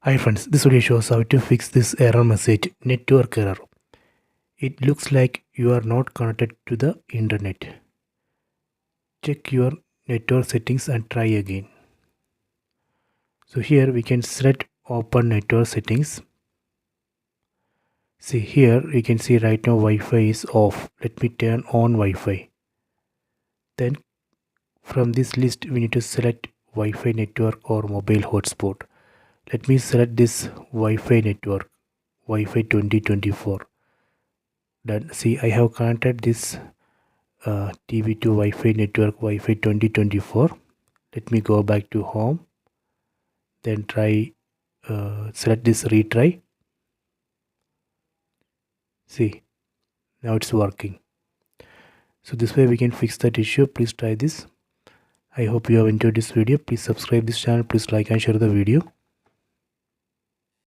Hi friends, this video shows how to fix this error message, network error. It looks like you are not connected to the internet. Check your network settings and try again. So here we can select open network settings. See here you can see right now Wi-Fi is off. Let me turn on Wi-Fi. Then from this list we need to select Wi-Fi network or mobile hotspot. Let me select this Wi-Fi network, Wi-Fi 2024. Done. See, I have connected this TV to Wi-Fi network Wi-Fi 2024. Let me go back to home. Then try select this retry. See, now it's working. So this way we can fix that issue. Please try this. I hope you have enjoyed this video. Please subscribe this channel. Please like and share the video.